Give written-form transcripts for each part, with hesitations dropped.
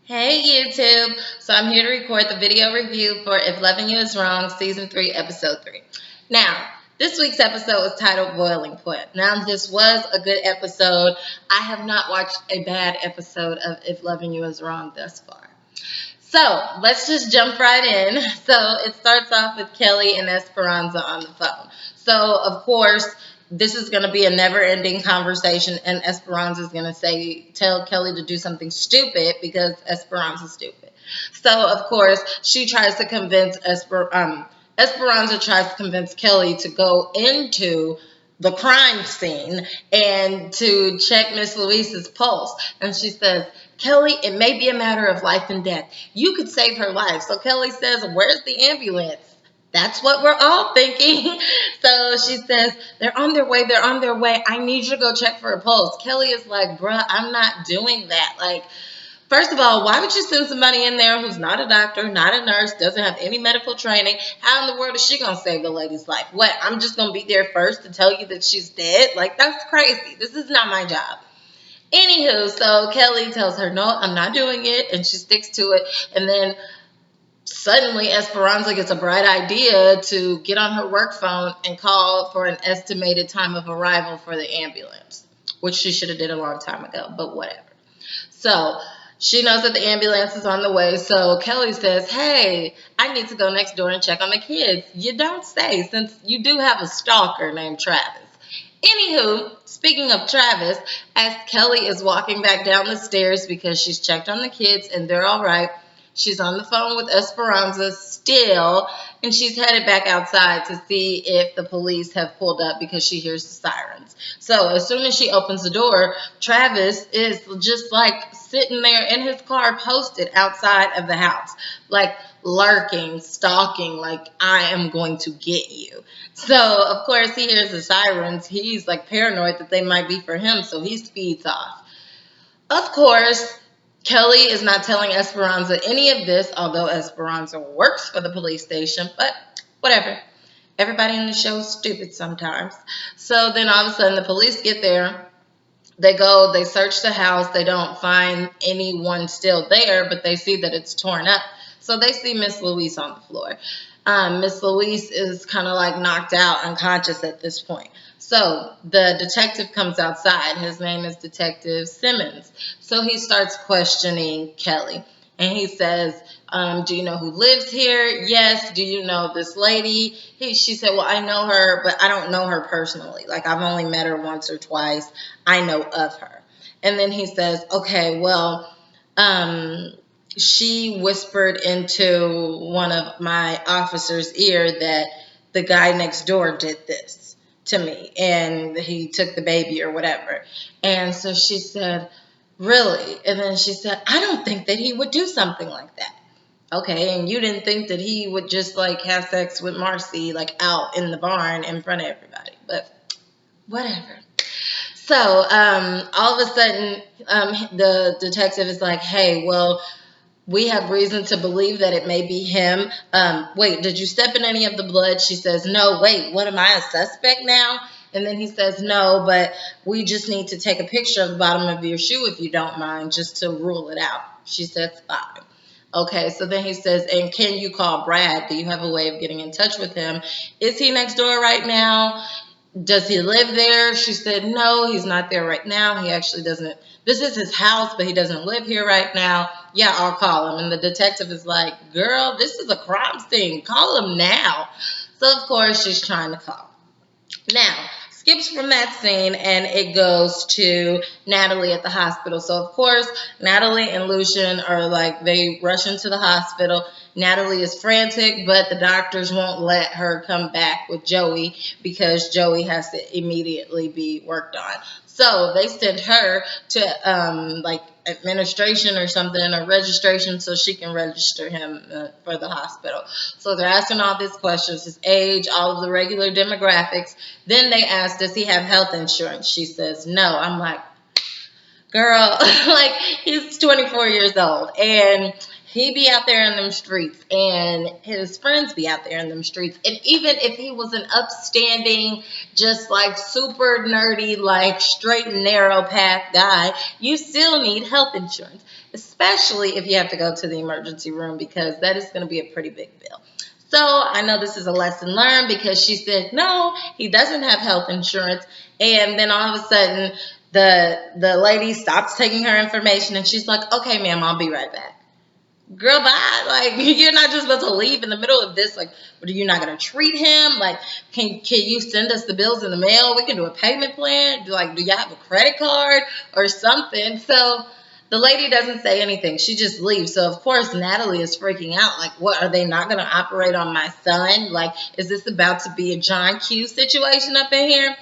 Hey YouTube! So I'm here to record the video review for If Loving You Is Wrong, Season 3, Episode 3. Now, this week's episode was titled Boiling Point. Now, this was a good episode. I have not watched a bad episode of If Loving You Is Wrong thus far. So, let's just jump right in. So, it starts off with Kelly and Esperanza on the phone. So, of course, this is going to be a never-ending conversation, and Esperanza is going to tell Kelly to do something stupid because Esperanza's stupid. So, of course, she tries to convince Esperanza tries to convince Kelly to go into the crime scene and to check Miss Louise's pulse. And she says, Kelly, it may be a matter of life and death. You could save her life. So Kelly says, where's the ambulance? That's what we're all thinking. So she says, they're on their way. They're on their way. I need you to go check for a pulse. Kelly is like, bruh, I'm not doing that. Like, first of all, why would you send somebody in there who's not a doctor, not a nurse, doesn't have any medical training? How in the world is she going to save the lady's life? What, I'm just going to be there first to tell you that she's dead? Like, that's crazy. This is not my job. Anywho, so Kelly tells her, no, I'm not doing it, and she sticks to it. And then suddenly Esperanza gets a bright idea to get on her work phone and call for an estimated time of arrival for the ambulance, which she should have did a long time ago, but whatever. So she knows that the ambulance is on the way. So Kelly says, hey, I need to go next door and check on the kids. You don't say, since you do have a stalker named Travis. Anywho, speaking of Travis, as Kelly is walking back down the stairs because she's checked on the kids and they're all right, she's on the phone with Esperanza still, and she's headed back outside to see if the police have pulled up because she hears the sirens. So as soon as she opens the door, Travis is just like sitting there in his car posted outside of the house, like lurking, stalking, like I am going to get you. So of course he hears the sirens. He's like paranoid that they might be for him, so he speeds off. Of course, Kelly is not telling Esperanza any of this, although Esperanza works for the police station, but whatever. Everybody in the show is stupid sometimes. So then all of a sudden the police get there. They go, they search the house. They don't find anyone still there, but they see that it's torn up. So they see Miss Louise on the floor. Miss Louise is kind of like knocked out, unconscious at this point. So the detective comes outside. His name is Detective Simmons. So he starts questioning Kelly. And he says, do you know who lives here? Yes. Do you know this lady? She said, well, I know her, but I don't know her personally. Like, I've only met her once or twice. I know of her. And then he says, okay, well, she whispered into one of my officer's ear that the guy next door did this to me and he took the baby or whatever. And so she said, really? And then she said, I don't think that he would do something like that. Okay, and you didn't think that he would just like have sex with Marcy like out in the barn in front of everybody, but whatever. So all of a sudden the detective is like, hey, well, we have reason to believe that it may be him. Wait, did you step in any of the blood? She says, no. Wait, what, am I a suspect now? And then he says, no, but we just need to take a picture of the bottom of your shoe if you don't mind, just to rule it out. She says, fine. Okay, so then he says, and can you call Brad? Do you have a way of getting in touch with him? Is he next door right now? Does he live there? She said, no, he's not there right now. He actually doesn't. This is his house, but he doesn't live here right now. Yeah, I'll call him. And the detective is like, girl, this is a crime scene. Call him now. So, of course, she's trying to call. Now, skips from that scene and it goes to Natalie at the hospital. So, of course, Natalie and Lucian are like, they rush into the hospital. Natalie is frantic, but the doctors won't let her come back with Joey because Joey has to immediately be worked on. So they send her to like administration or something, or registration, so she can register him for the hospital. So they're asking all these questions, his age, all of the regular demographics. Then they ask, does he have health insurance? She says no. I'm like, girl, like, he's 24 years old and he be out there in them streets and his friends be out there in them streets. And even if he was an upstanding, just like super nerdy, like straight and narrow path guy, you still need health insurance, especially if you have to go to the emergency room, because that is going to be a pretty big bill. So I know this is a lesson learned, because she said, no, he doesn't have health insurance. And then all of a sudden, the lady stops taking her information and she's like, okay, ma'am, I'll be right back. Girl, bye. Like, you're not just about to leave in the middle of this. Like, are you not going to treat him? Like, can you send us the bills in the mail? We can do a payment plan. Do you have a credit card or something? So the lady doesn't say anything. She just leaves. So, of course, Natalie is freaking out. Like, what? Are they not going to operate on my son? Like, is this about to be a John Q situation up in here?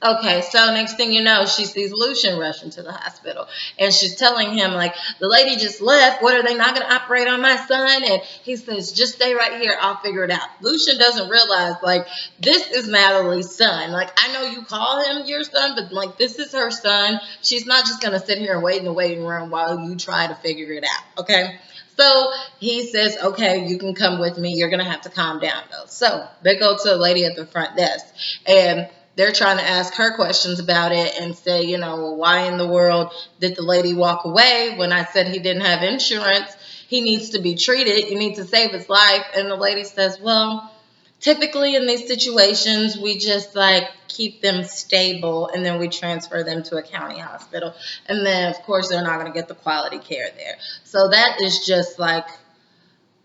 Okay, so next thing you know, she sees Lucian rushing to the hospital. And she's telling him, like, the lady just left. What, are they not going to operate on my son? And he says, just stay right here. I'll figure it out. Lucian doesn't realize, like, this is Natalie's son. Like, I know you call him your son, but, like, this is her son. She's not just going to sit here and wait in the waiting room while you try to figure it out, okay? So he says, okay, you can come with me. You're going to have to calm down, though. So they go to a lady at the front desk, and they're trying to ask her questions about it and say, well, why in the world did the lady walk away when I said he didn't have insurance? He needs to be treated. You need to save his life. And the lady says, well, typically in these situations, we just like keep them stable and then we transfer them to a county hospital. And then, of course, they're not going to get the quality care there. So that is just like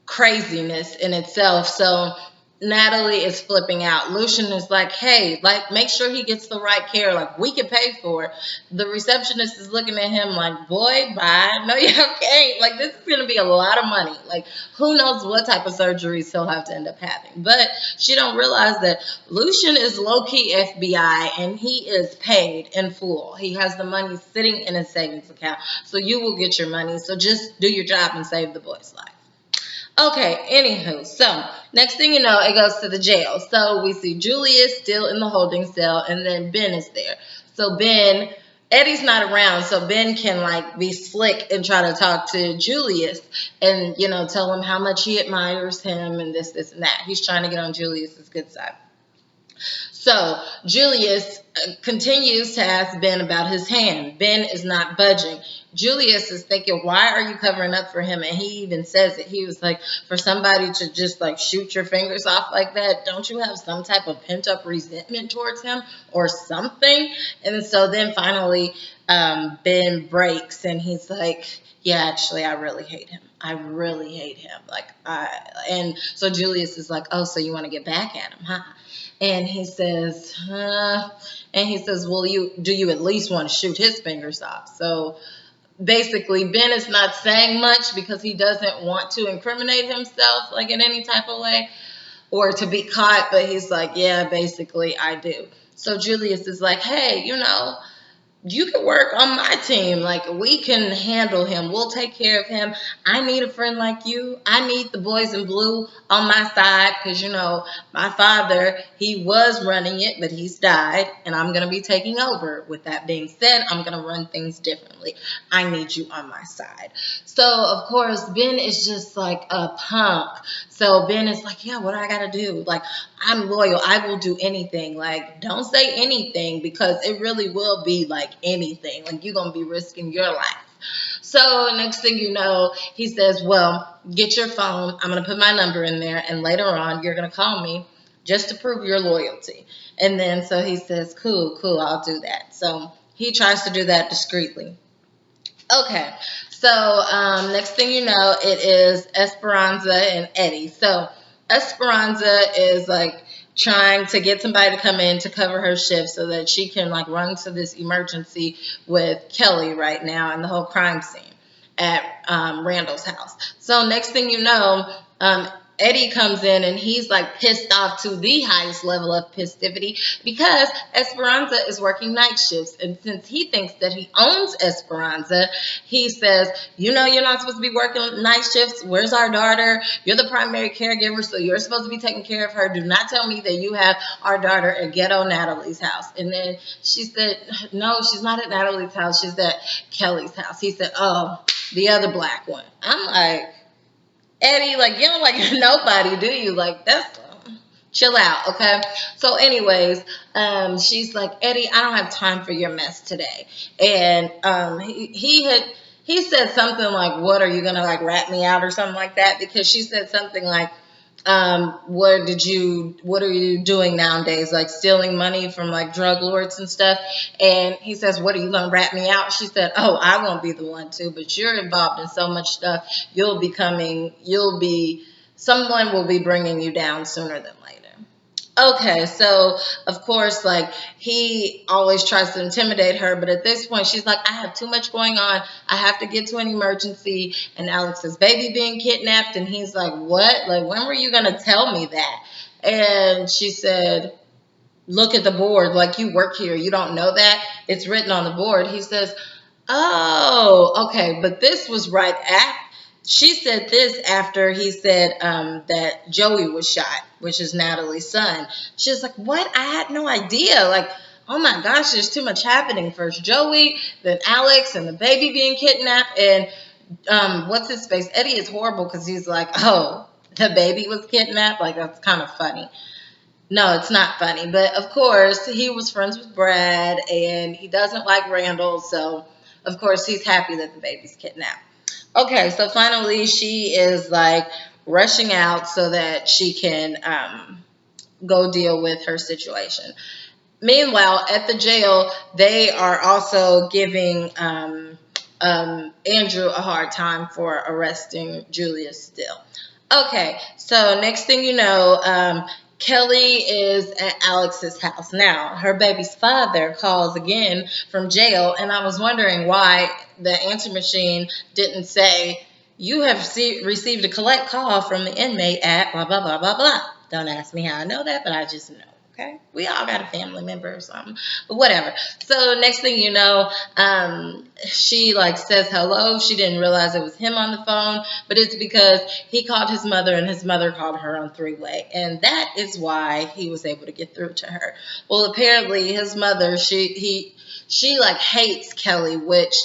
craziness in itself. So Natalie is flipping out. Lucian is like, hey, like, make sure he gets the right care. Like, we can pay for it. The receptionist is looking at him like, boy, bye. No, you can't. Like, this is going to be a lot of money. Like, who knows what type of surgeries he'll have to end up having. But she don't realize that Lucian is low-key FBI, and he is paid in full. He has the money sitting in his savings account. So you will get your money. So just do your job and save the boy's life. Okay, anywho, so next thing you know, it goes to the jail. So we see Julius still in the holding cell, and then Ben is there. So Eddie's not around, so Ben can like be slick and try to talk to Julius and, tell him how much he admires him and this, and that. He's trying to get on Julius's good side. So Julius continues to ask Ben about his hand. Ben is not budging. Julius is thinking, why are you covering up for him? And he even says it. He was like, for somebody to just like shoot your fingers off like that, don't you have some type of pent up resentment towards him or something? And so then finally Ben breaks and he's like, yeah, actually, I really hate him. I really hate him. And so Julius is like, oh, so you want to get back at him, huh? And he says, well, do you at least want to shoot his fingers off? So basically, Ben is not saying much because he doesn't want to incriminate himself, like in any type of way, or to be caught. But he's like, yeah, basically, I do. So Julius is like, hey, you can work on my team. Like, we can handle him. We'll take care of him. I need a friend like you. I need the boys in blue on my side because, my father, he was running it, but he's died, and I'm going to be taking over. With that being said, I'm going to run things differently. I need you on my side. So, of course, Ben is just like a punk. So Ben is like, yeah, what do I got to do? Like, I'm loyal. I will do anything. Like, don't say anything because it really will be like anything. Like, you're going to be risking your life. So next thing you know, he says, well, get your phone. I'm going to put my number in there. And later on, you're going to call me just to prove your loyalty. And then so he says, cool, I'll do that. So he tries to do that discreetly. Okay, so next thing you know, it is Esperanza and Eddie. So Esperanza is like trying to get somebody to come in to cover her shift so that she can like run to this emergency with Kelly right now and the whole crime scene at Randall's house. So next thing you know, Eddie comes in and he's like pissed off to the highest level of festivity because Esperanza is working night shifts. And since he thinks that he owns Esperanza, he says, you're not supposed to be working night shifts. Where's our daughter? You're the primary caregiver, so you're supposed to be taking care of her. Do not tell me that you have our daughter at ghetto Natalie's house. And then she said, no, she's not at Natalie's house. She's at Kelly's house. He said, oh, the other black one. I'm like, Eddie, like, you don't like nobody, do you? Like, that's chill out, okay? So, anyways, she's like, Eddie, I don't have time for your mess today. And he said something like, what, are you gonna like rat me out or something like that? Because she said something like, what are you doing nowadays? Like stealing money from like drug lords and stuff. And he says, what, are you going to rat me out? She said, oh, I won't be the one to, but you're involved in so much stuff. Someone will be bringing you down sooner than later. Okay, so of course, like he always tries to intimidate her, but at this point, she's like, I have too much going on. I have to get to an emergency. And Alex says, baby being kidnapped. And he's like, what? Like, when were you going to tell me that? And she said, look at the board. Like, you work here. You don't know that? It's written on the board. He says, oh, okay. But this was right after. She said this after he said that Joey was shot, which is Natalie's son. She's like, what? I had no idea. Like, oh my gosh, there's too much happening. First Joey, then Alex, and the baby being kidnapped. And what's his face? Eddie is horrible because he's like, oh, the baby was kidnapped? Like, that's kind of funny. No, it's not funny. But of course, he was friends with Brad, and he doesn't like Randall. So, of course, he's happy that the baby's kidnapped. Okay, so finally she is like rushing out so that she can go deal with her situation. Meanwhile, at the jail, they are also giving Andrew a hard time for arresting Julius still. Okay, so next thing you know, Kelly is at Alex's house. Now, her baby's father calls again from jail, and I was wondering why the answer machine didn't say, you have received a collect call from the inmate at blah, blah, blah, blah, blah. Don't ask me how I know that, but I just know. Okay, we all got a family member or something, but whatever. So next thing you know, she like says hello. She didn't realize it was him on the phone, but it's because he called his mother and his mother called her on three-way, and that is why he was able to get through to her. Well, apparently his mother, she like hates Kelly, which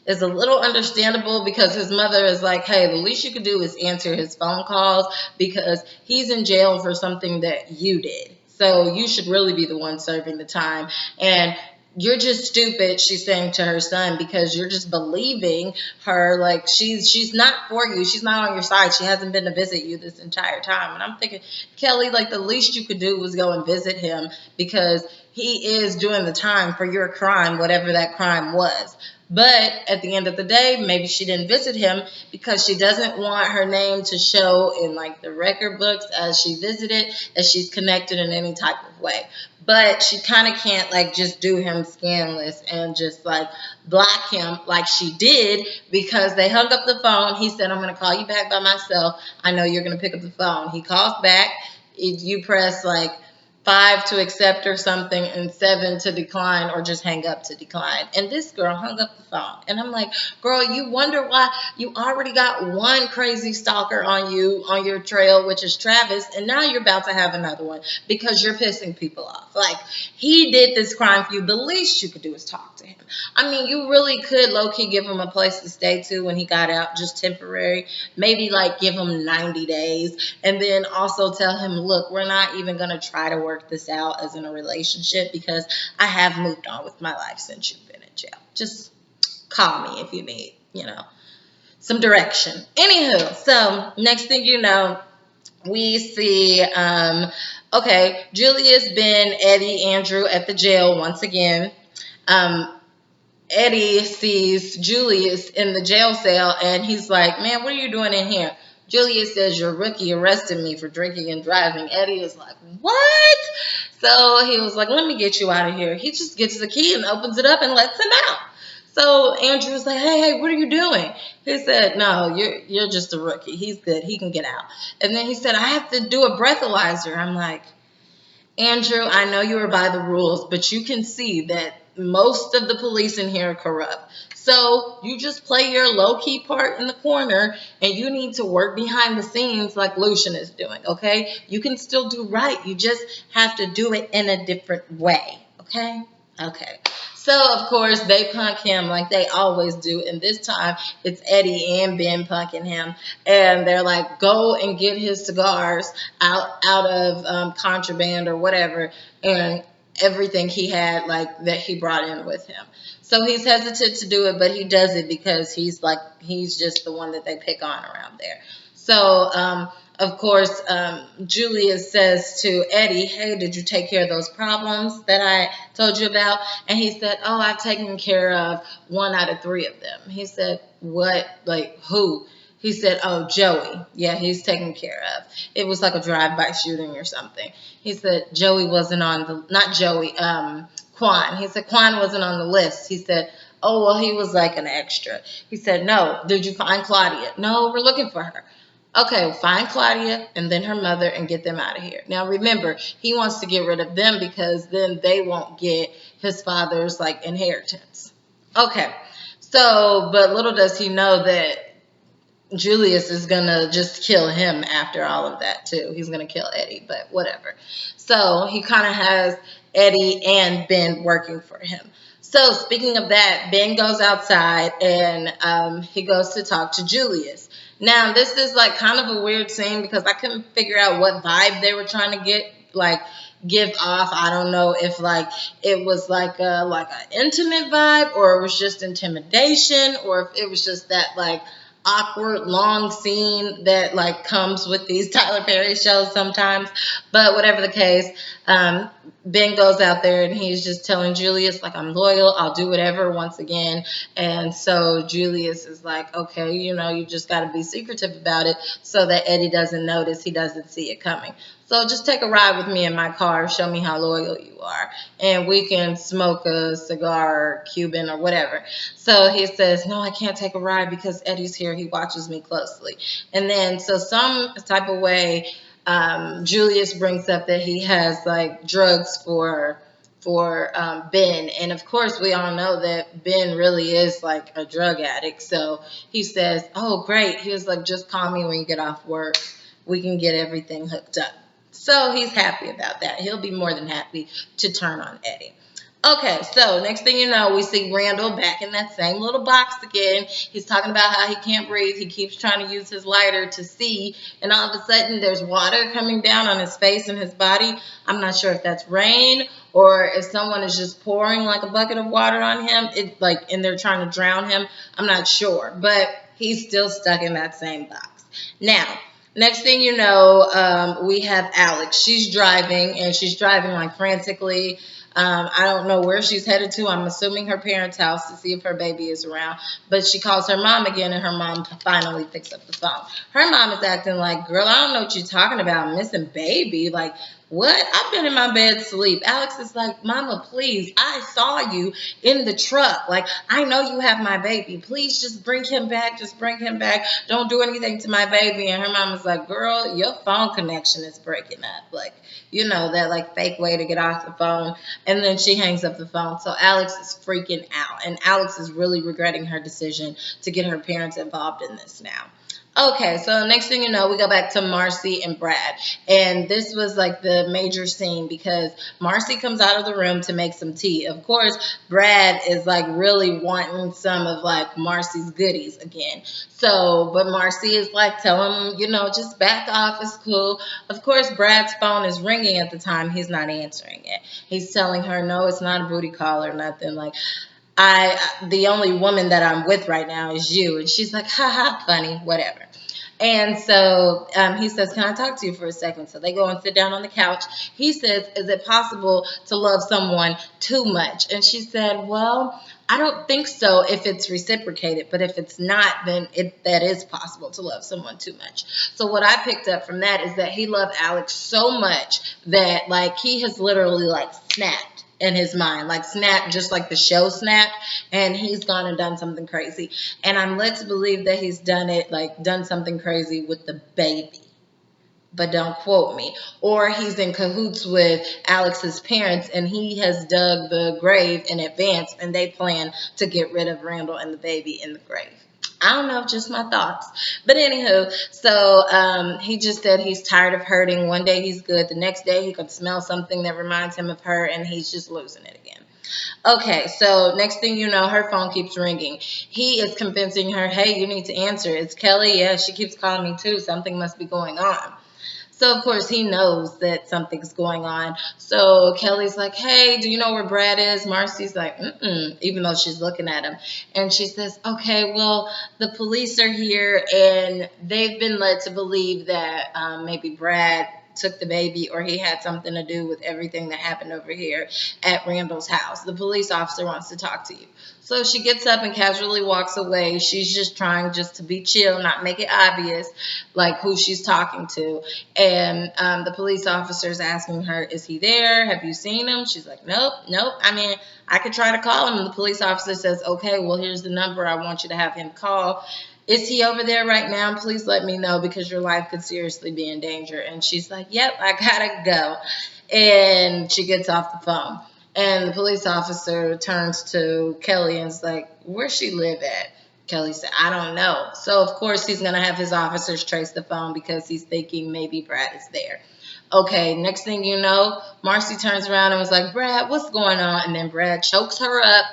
is a little understandable because his mother is like, hey, the least you could do is answer his phone calls because he's in jail for something that you did. So you should really be the one serving the time. And you're just stupid, she's saying to her son, because you're just believing her. Like, she's not for you. She's not on your side. She hasn't been to visit you this entire time. And I'm thinking, Kelly, like, the least you could do was go and visit him because he is doing the time for your crime, whatever that crime was. But at the end of the day, maybe she didn't visit him because she doesn't want her name to show in like the record books as she visited, as she's connected in any type of way. But she kind of can't like just do him scandalous and just like block him like she did because they hung up the phone. He said, I'm going to call you back by myself. I know you're going to pick up the phone. He calls back. You press like 5 to accept or something and 7 to decline or just hang up to decline. And this girl hung up the phone. And I'm like, girl, you wonder why you already got one crazy stalker on you, on your trail, which is Travis. And now you're about to have another one because you're pissing people off. Like, he did this crime for you. The least you could do is talk to him. I mean, you really could low-key give him a place to stay to when he got out, just temporary. Maybe like give him 90 days. And then also tell him, look, we're not even going to try to work this out as in a relationship because I have moved on with my life since you've been in jail. Just call me if you need, some direction. Anywho, so next thing you know, we see, Julius, Ben, Eddie, Andrew at the jail once again. Eddie sees Julius in the jail cell and he's like, man, what are you doing in here? Julius says, your rookie arrested me for drinking and driving. Eddie is like, what? So he was like, let me get you out of here. He just gets the key and opens it up and lets him out. So Andrew was like, hey, what are you doing? He said, no, you're just a rookie. He's good. He can get out. And then he said, I have to do a breathalyzer. I'm like, Andrew, I know you are by the rules, but you can see that most of the police in here are corrupt. So you just play your low-key part in the corner, and you need to work behind the scenes like Lucian is doing, okay? You can still do right. You just have to do it in a different way, okay? Okay. So of course they punk him like they always do, and this time it's Eddie and Ben punking him, and they're like, "Go and get his cigars out of contraband or whatever," and everything he had like that he brought in with him. So he's hesitant to do it, but he does it because he's just the one that they pick on around there. So of course, Julius says to Eddie, "Hey, did you take care of those problems that I told you about?" And he said, "Oh, I've taken care of one out of three of them." He said, "What? Like who?" He said, "Oh, Joey. Yeah, he's taken care of. It was like a drive-by shooting or something." He said, "Joey wasn't on the, not Joey, Quan." He said, "Quan wasn't on the list." He said, "Oh, well, he was like an extra." He said, "No, did you find Claudia?" "No, we're looking for her." "Okay, well, find Claudia and then her mother and get them out of here." Now remember, he wants to get rid of them because then they won't get his father's like inheritance. Okay. So, but little does he know that Julius is gonna just kill him after all of that too. He's gonna kill Eddie, but whatever. So he kind of has Eddie and Ben working for him. So speaking of that, Ben goes outside and he goes to talk to Julius. Now this is like kind of a weird scene because I couldn't figure out what vibe they were trying to get like give off. I don't know if like it was like a intimate vibe or it was just intimidation or if it was just that like awkward long scene that like comes with these Tyler Perry shows sometimes. But whatever the case, Ben goes out there and he's just telling Julius like, "I'm loyal, I'll do whatever," once again. And so Julius is like, "Okay, you just got to be secretive about it so that Eddie doesn't notice, he doesn't see it coming. So just take a ride with me in my car, show me how loyal you are, and we can smoke a cigar, Cuban or whatever." So he says, "No, I can't take a ride because Eddie's here. He watches me closely." And then, so some type of way, Julius brings up that he has like drugs for Ben, and of course we all know that Ben really is like a drug addict. So he says, "Oh, great." He was like, "Just call me when you get off work. We can get everything hooked up." So he's happy about that. He'll be more than happy to turn on Eddie. Okay, so next thing you know, we see Randall back in that same little box again. He's talking about how he can't breathe. He keeps trying to use his lighter to see, and all of a sudden there's water coming down on his face and his body. I'm not sure if that's rain or if someone is just pouring like a bucket of water on him. And they're trying to drown him. I'm not sure, but he's still stuck in that same box. Now, next thing you know, we have Alex. She's driving, and she's driving like frantically. I don't know where she's headed to. I'm assuming her parents' house to see if her baby is around. But she calls her mom again, and her mom finally picks up the phone. Her mom is acting like, "Girl, I don't know what you're talking about, missing baby. Like, what? I've been in my bed asleep." Alex is like, "Mama, please. I saw you in the truck. Like, I know you have my baby. Please just bring him back. Just bring him back. Don't do anything to my baby." And her mom is like, "Girl, your phone connection is breaking up. Like, that like fake way to get off the phone." And then she hangs up the phone. So Alex is freaking out. And Alex is really regretting her decision to get her parents involved in this now. Okay, so next thing you know, we go back to Marcy and Brad. And this was like the major scene because Marcy comes out of the room to make some tea. Of course, Brad is like really wanting some of like Marcy's goodies again. So, but Marcy is like telling him, just back off, it's cool. Of course, Brad's phone is ringing at the time. He's not answering it. He's telling her, "No, it's not a booty call or nothing. Like, the only woman that I'm with right now is you." And she's like, "Ha ha, funny, whatever." And so he says, "Can I talk to you for a second?" So they go and sit down on the couch. He says, "Is it possible to love someone too much?" And she said, "Well, I don't think so if it's reciprocated, but if it's not, then that is possible to love someone too much." So what I picked up from that is that he loved Alex so much that like he has literally like snapped in his mind, like Snap, just like the show Snap, and he's gone and done something crazy. And I'm led to believe that he's done something crazy with the baby, but don't quote me. Or he's in cahoots with Alex's parents and he has dug the grave in advance and they plan to get rid of Randall and the baby in the grave. I don't know, just my thoughts. But anywho, so he just said he's tired of hurting. One day he's good. The next day he could smell something that reminds him of her and he's just losing it again. Okay, so next thing you know, her phone keeps ringing. He is convincing her, hey, you need to answer. It's Kelly. Yeah, she keeps calling me too. Something must be going on. So, of course, he knows that something's going on. So Kelly's like, hey, do you know where Brad is? Marcy's like, mm-mm, even though she's looking at him. And she says, okay, well, the police are here, and they've been led to believe that maybe Brad took the baby or he had something to do with everything that happened over here at Randall's house. The police officer wants to talk to you. So she gets up and casually walks away. She's just trying just to be chill, not make it obvious like who she's talking to. And the police officer is asking her, is he there? Have you seen him? She's like, nope, nope. I mean, I could try to call him. And the police officer says, okay, well, here's the number. I want you to have him call. Is he over there right now? Please let me know because your life could seriously be in danger. And she's like, yep, I gotta go. And she gets off the phone. And the police officer turns to Kelly and is like, where's she live at? Kelly said, I don't know. So, of course, he's going to have his officers trace the phone because he's thinking maybe Brad is there. Okay, next thing you know, Marcy turns around and was like, Brad, what's going on? And then Brad chokes her up.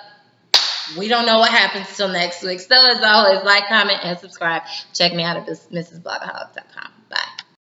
We don't know what happens till next week. So, as always, like, comment, and subscribe. Check me out at mrsblogaholic.com.